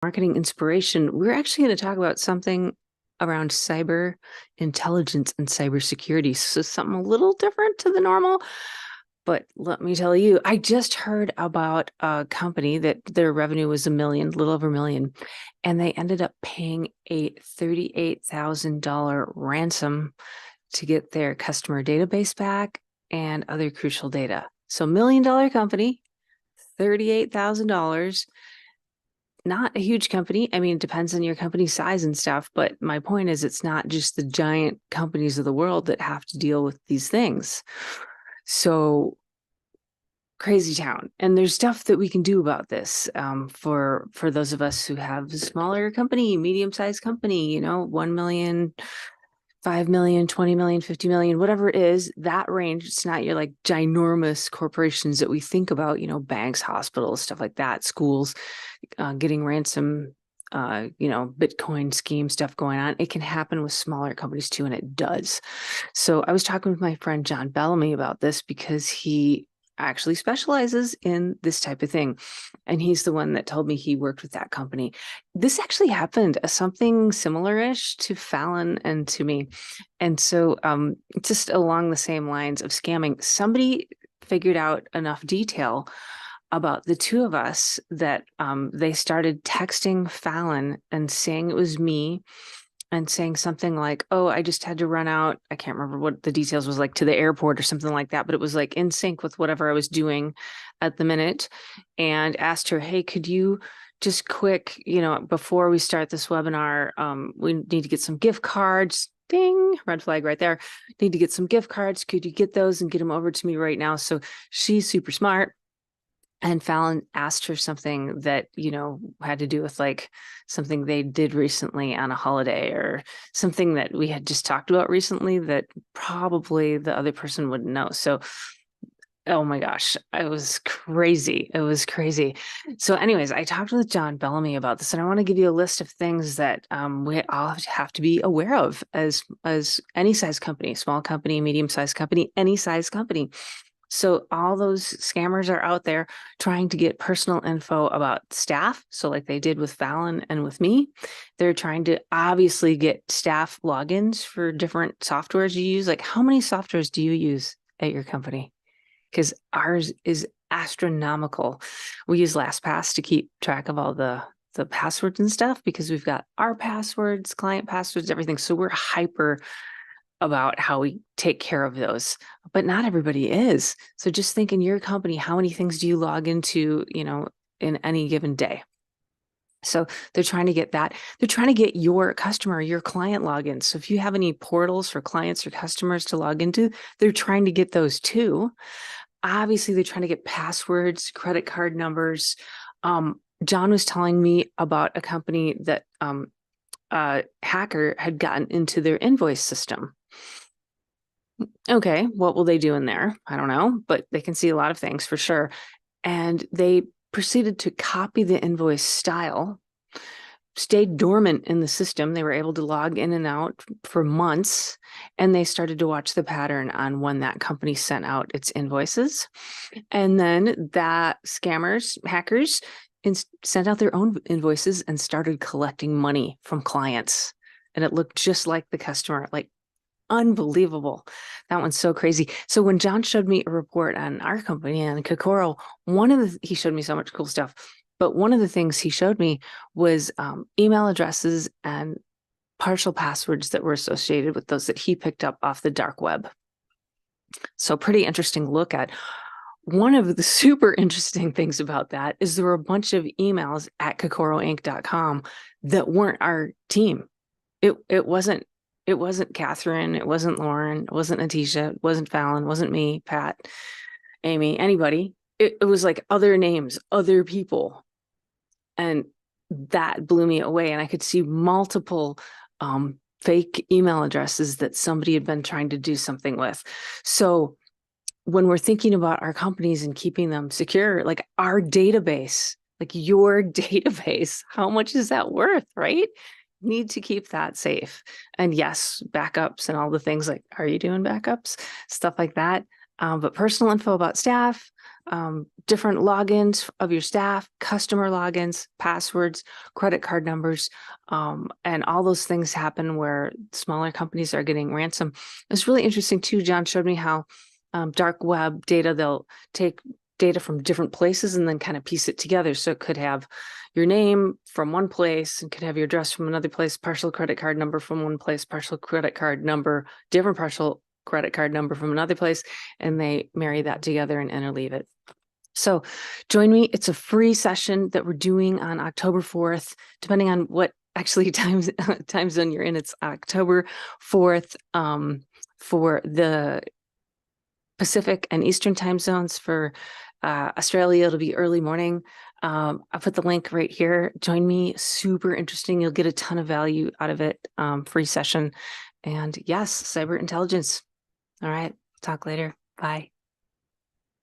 Marketing inspiration, we're actually going to talk about something around cyber intelligence and cybersecurity. So something a little different to the normal. But let me tell you, I just heard about a company that their revenue was a little over a million, and they ended up paying a $38,000 ransom to get their customer database back and other crucial data. So $1 million company, $38,000. Not a huge company. I mean, it depends on your company's size and stuff. But my point is, it's not just the giant companies of the world that have to deal with these things. So crazy town. And there's stuff that we can do about this for those of us who have a smaller company, medium-sized company, 1 million, 5 million, 20 million, 50 million, whatever it is, that range. It's not your like ginormous corporations that we think about, banks, hospitals, stuff like that, schools, getting ransom, Bitcoin scheme stuff going on. It can happen with smaller companies too, and it does. So I was talking with my friend John Bellamy about this because he actually specializes in this type of thing. And he's the one that told me he worked with that company. This actually happened, something similar-ish to Fallon and to me. And so just along the same lines of scamming, somebody figured out enough detail about the two of us that they started texting Fallon and saying it was me and saying something like, oh, I just had to run out. I can't remember what the details was, like to the airport or something like that, but it was like in sync with whatever I was doing at the minute, and asked her, hey, could you just quick, before we start this webinar, we need to get some gift cards. Ding, red flag right there. Need to get some gift cards. Could you get those and get them over to me right now? So she's super smart. And Fallon asked her something that, had to do with like something they did recently on a holiday or something that we had just talked about recently that probably the other person wouldn't know. So, oh my gosh, it was crazy. It was crazy. So anyways, I talked with John Bellamy about this, and I want to give you a list of things that we all have to be aware of as any size company, small company, medium-sized company, any size company. So all those scammers are out there trying to get personal info about staff. So like they did with Fallon and with me, they're trying to obviously get staff logins for different softwares you use. Like, how many softwares do you use at your company? Because ours is astronomical. We use LastPass to keep track of all the passwords and stuff because we've got our passwords, client passwords, everything. So we're hyper about how we take care of those, but not everybody is. So just think, in your company, how many things do you log into, in any given day? So they're trying to get that. They're trying to get your customer, your client logins. So if you have any portals for clients or customers to log into, they're trying to get those too. Obviously, they're trying to get passwords, credit card numbers. John was telling me about a company that a hacker had gotten into their invoice system. Okay, what will they do in there? I don't know, but they can see a lot of things for sure. And they proceeded to copy the invoice style, stayed dormant in the system. They were able to log in and out for months, and they started to watch the pattern on when that company sent out its invoices. And then that hackers, sent out their own invoices and started collecting money from clients. And it looked just like the customer, like unbelievable. That one's so crazy. So when John showed me a report on our company and Kokoro, he showed me so much cool stuff. But one of the things he showed me was email addresses and partial passwords that were associated with those that he picked up off the dark web. So pretty interesting look at. One of the super interesting things about that is there were a bunch of emails at kokoroinc.com that weren't our team. It wasn't Catherine, it wasn't Lauren, it wasn't Atisha, it wasn't Fallon, it wasn't me, Pat, Amy, anybody. It was like other names, other people. And that blew me away. And I could see multiple fake email addresses that somebody had been trying to do something with. So when we're thinking about our companies and keeping them secure, like our database, like your database, how much is that worth, right? Need to keep that safe. And yes, backups and all the things, like, are you doing backups? Stuff like that. But personal info about staff, different logins of your staff, customer logins, passwords, credit card numbers, and all those things happen where smaller companies are getting ransom. It's really interesting too. John showed me how dark web data, they'll take data from different places and then kind of piece it together. So it could have your name from one place and could have your address from another place, partial credit card number from one place, partial credit card number, different partial credit card number from another place, and they marry that together and interleave it. So join me. It's a free session that we're doing on October 4th, depending on what actually time zone you're in. It's October 4th for the Pacific and Eastern time zones. For Australia, it'll be early morning. I'll put the link right here. Join me. Super interesting. You'll get a ton of value out of it. Free session. And yes, cyber intelligence. All right. Talk later. Bye.